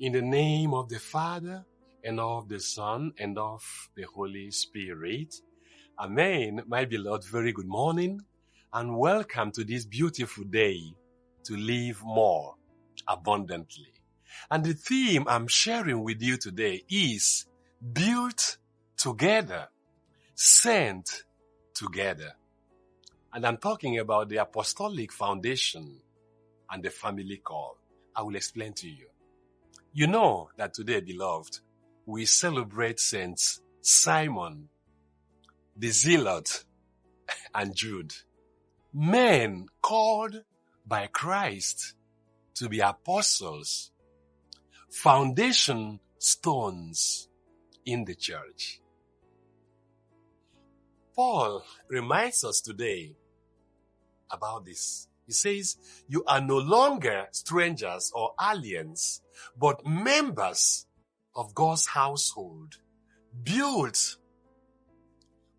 In the name of the Father, and of the Son, and of the Holy Spirit. Amen. My beloved, very good morning, and welcome to this beautiful day to live more abundantly. And the theme I'm sharing with you today is built together, sent together. And I'm talking about the apostolic foundation and the family call. I will explain to you. You know that today, beloved, we celebrate Saints Simon, the Zealot, and Jude, men called by Christ to be apostles, foundation stones in the church. Paul reminds us today about this. He says, you are no longer strangers or aliens, but members of God's household, built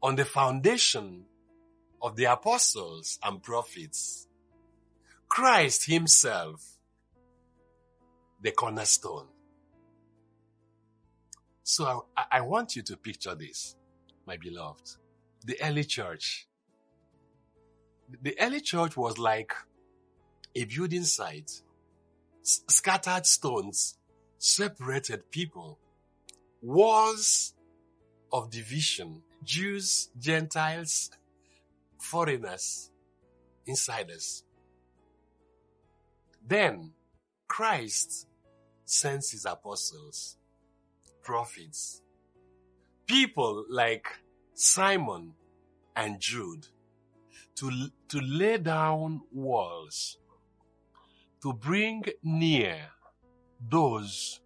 on the foundation of the apostles and prophets, Christ himself, the cornerstone. So I want you to picture this, my beloved. The early church. The early church was like a building site. Scattered stones separated people. Walls of division. Jews, Gentiles, foreigners, insiders. Then Christ sends his apostles, prophets, people like Simon and Jude to lay down walls, to bring near those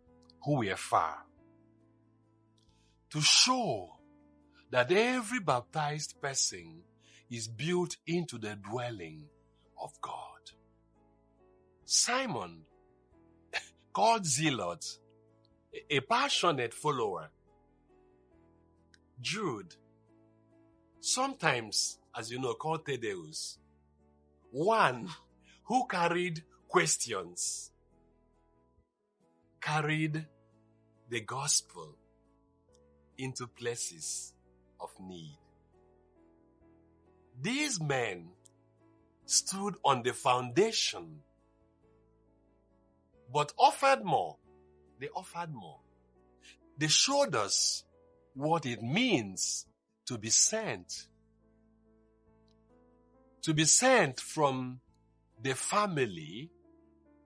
who were far, to show that every baptized person is built into the dwelling of God. Simon, called Zealot, a passionate follower. Jude, sometimes, as you know, called Thaddeus, one who carried questions, carried the gospel into places of need. These men stood on the foundation, but offered more. They offered more. They showed us what it means to be sent. To be sent from the family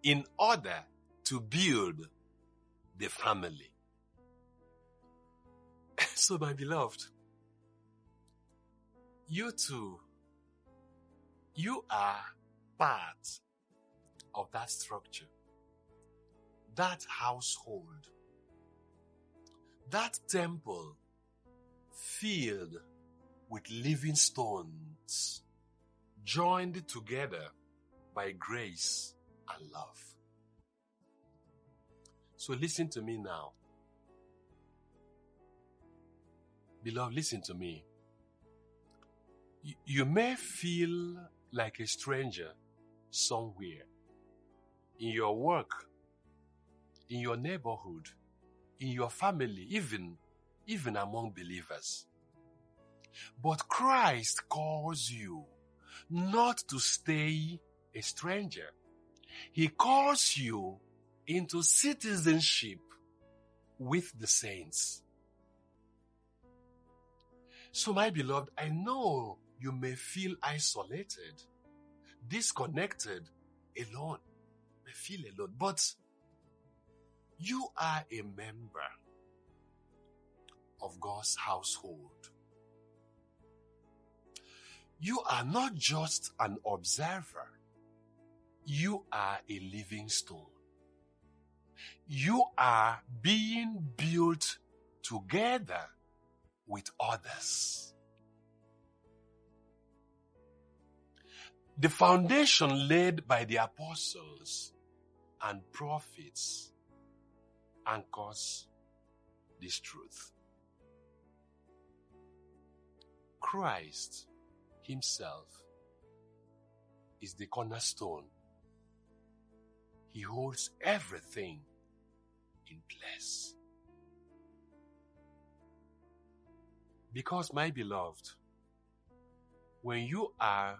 in order to build the family. So, my beloved, you too, you are part of that structure, that household, that temple filled with living stones, joined together by grace and love. So listen to me now. Beloved, listen to me. You may feel like a stranger somewhere, in your work, in your neighborhood, in your family, even among believers. But Christ calls you not to stay a stranger. He calls you into citizenship with the saints. So, my beloved, I know you may feel isolated, disconnected, alone. You may feel alone, but you are a member of God's household. You are not just an observer. You are a living stone. You are being built together with others. The foundation laid by the apostles and prophets anchors this truth. Christ himself is the cornerstone. He holds everything Yes. Because, my beloved, when you are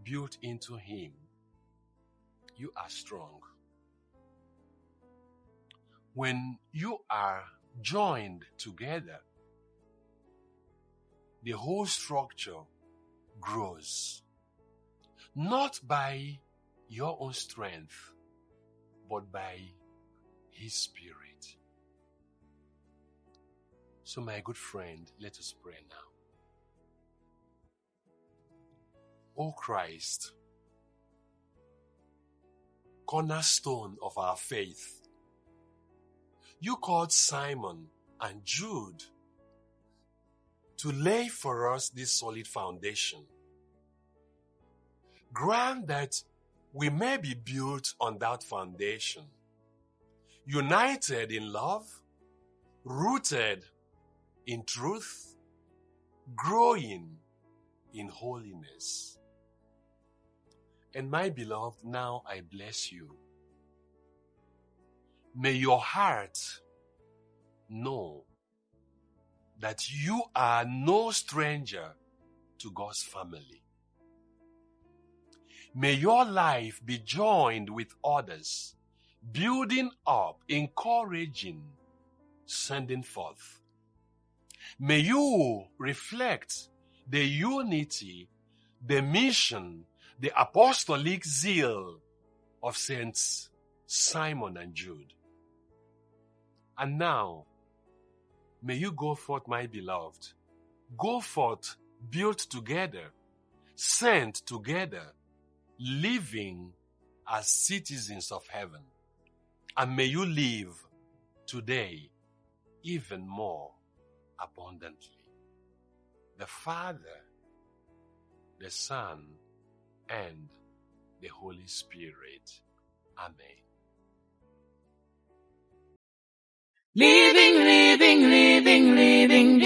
built into Him, you are strong. When you are joined together, the whole structure grows. Not by your own strength, but by His Spirit. So, my good friend, let us pray now. O Christ, cornerstone of our faith, you called Simon and Jude to lay for us this solid foundation. Grant that we may be built on that foundation, united in love, rooted in truth, growing in holiness. And my beloved, now I bless you. May your heart know that you are no stranger to God's family. May your life be joined with others, building up, encouraging, sending forth. May you reflect the unity, the mission, the apostolic zeal of Saints Simon and Jude. And now, may you go forth, my beloved. Go forth, built together, sent together, living as citizens of heaven. And may you live today even more abundantly. The Father, the Son, and the Holy Spirit. Amen. Living, living, living, living,